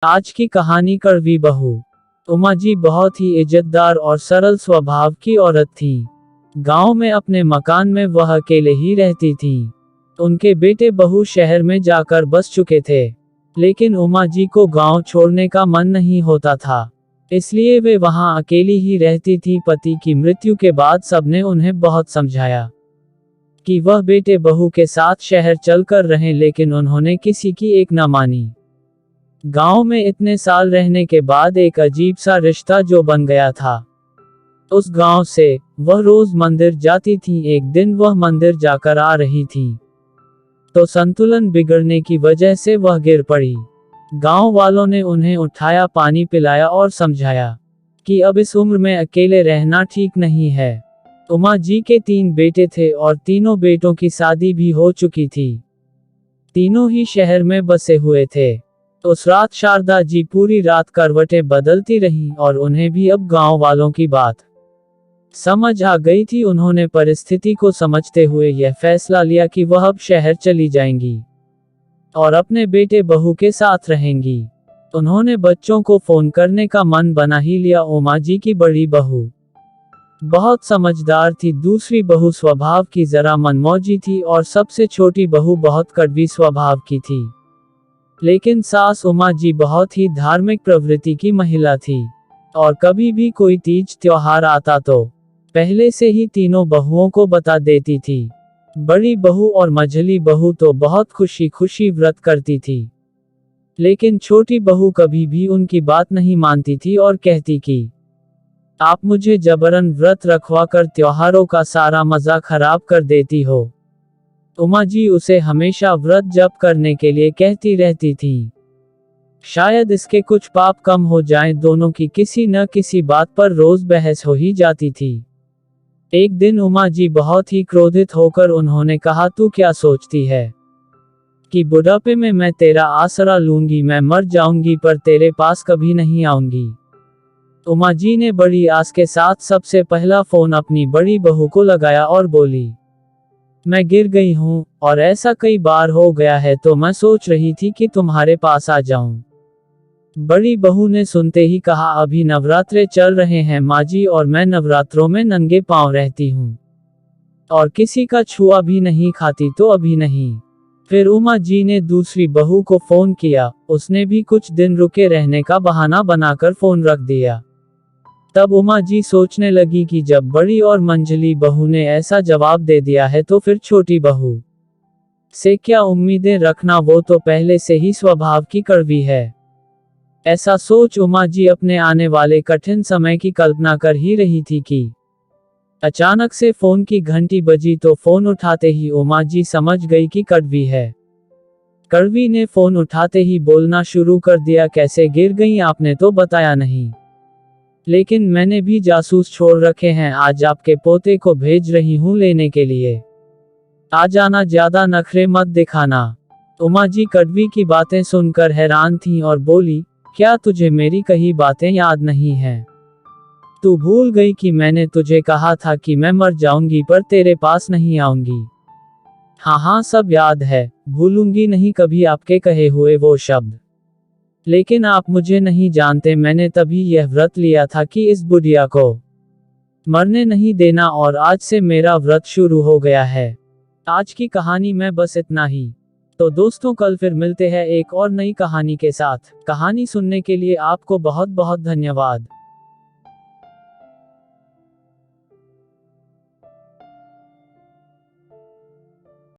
आज की कहानी कड़वी बहू। उमा जी बहुत ही इज्जतदार और सरल स्वभाव की औरत थी। गांव में अपने मकान में वह अकेले ही रहती थी। उनके बेटे बहू शहर में जाकर बस चुके थे, लेकिन उमा जी को गांव छोड़ने का मन नहीं होता था, इसलिए वे वहां अकेली ही रहती थी। पति की मृत्यु के बाद सबने उन्हें बहुत समझाया कि वह बेटे बहू के साथ शहर चलकर रहें, लेकिन उन्होंने किसी की एक न मानी। गांव में इतने साल रहने के बाद एक अजीब सा रिश्ता जो बन गया था। उस गांव से वह रोज मंदिर जाती थी। एक दिन वह मंदिर जाकर आ रही थी तो संतुलन बिगड़ने की वजह से वह गिर पड़ी। गांव वालों ने उन्हें उठाया, पानी पिलाया और समझाया कि अब इस उम्र में अकेले रहना ठीक नहीं है। उमा जी के 3 बेटे थे और तीनों बेटों की शादी भी हो चुकी थी। तीनों ही शहर में बसे हुए थे। उस रात शारदा जी पूरी रात करवटें बदलती रहीं और उन्हें भी अब गांव वालों की बात समझ आ गई थी। उन्होंने परिस्थिति को समझते हुए यह फैसला लिया कि वह अब शहर चली जाएंगी और अपने बेटे बहू के साथ रहेंगी। उन्होंने बच्चों को फोन करने का मन बना ही लिया। उमा जी की बड़ी बहू बहुत समझदार थी, दूसरी बहू स्वभाव की जरा मनमौजी थी और सबसे छोटी बहू बहुत कड़वी स्वभाव की थी। लेकिन सास उमा जी बहुत ही धार्मिक प्रवृत्ति की महिला थी और कभी भी कोई तीज त्योहार आता तो पहले से ही तीनों बहुओं को बता देती थी। बड़ी बहू और मझली बहू तो बहुत खुशी खुशी व्रत करती थी, लेकिन छोटी बहू कभी भी उनकी बात नहीं मानती थी और कहती कि आप मुझे जबरन व्रत रखवा कर त्योहारों का सारा मजा खराब कर देती हो। उमा जी उसे हमेशा व्रत जप करने के लिए कहती रहती थी। शायद इसके कुछ पाप कम हो जाएं। दोनों की किसी न किसी बात पर रोज बहस हो ही जाती थी। एक दिन उमा जी बहुत ही क्रोधित होकर उन्होंने कहा, तू क्या सोचती है कि बुढ़ापे में मैं तेरा आसरा लूंगी? मैं मर जाऊंगी पर तेरे पास कभी नहीं आऊंगी। उमा जी ने बड़ी आस के साथ सबसे पहला फोन अपनी बड़ी बहू को लगाया और बोली, मैं गिर गई हूँ और ऐसा कई बार हो गया है, तो मैं सोच रही थी कि तुम्हारे पास आ जाऊं। बड़ी बहू ने सुनते ही कहा, अभी नवरात्रे चल रहे हैं माँ जी, और मैं नवरात्रों में नंगे पांव रहती हूँ और किसी का छुआ भी नहीं खाती, तो अभी नहीं। फिर उमा जी ने दूसरी बहू को फोन किया। उसने भी कुछ दिन रुके रहने का बहाना बनाकर फोन रख दिया। तब उमा जी सोचने लगी कि जब बड़ी और मंझली बहू ने ऐसा जवाब दे दिया है तो फिर छोटी बहू से क्या उम्मीदें रखना, वो तो पहले से ही स्वभाव की कड़वी है। ऐसा सोच उमा जी अपने आने वाले कठिन समय की कल्पना कर ही रही थी कि अचानक से फोन की घंटी बजी तो फोन उठाते ही उमा जी समझ गई कि कड़वी है। कड़वी ने फोन उठाते ही बोलना शुरू कर दिया, कैसे गिर गई? आपने तो बताया नहीं, लेकिन मैंने भी जासूस छोड़ रखे हैं। आज आपके पोते को भेज रही हूँ लेने के लिए, आ जाना, ज्यादा नखरे मत दिखाना। उमा जी कड़वी की बातें सुनकर हैरान थीं और बोली, क्या तुझे मेरी कही बातें याद नहीं हैं? तू भूल गई कि मैंने तुझे कहा था कि मैं मर जाऊंगी पर तेरे पास नहीं आऊंगी? हाँ हाँ, सब याद है, भूलूंगी नहीं कभी आपके कहे हुए वो शब्द। लेकिन आप मुझे नहीं जानते, मैंने तभी यह व्रत लिया था कि इस बुढ़िया को मरने नहीं देना, और आज से मेरा व्रत शुरू हो गया है। आज की कहानी में बस इतना ही। तो दोस्तों, कल फिर मिलते हैं एक और नई कहानी के साथ। कहानी सुनने के लिए आपको बहुत बहुत धन्यवाद।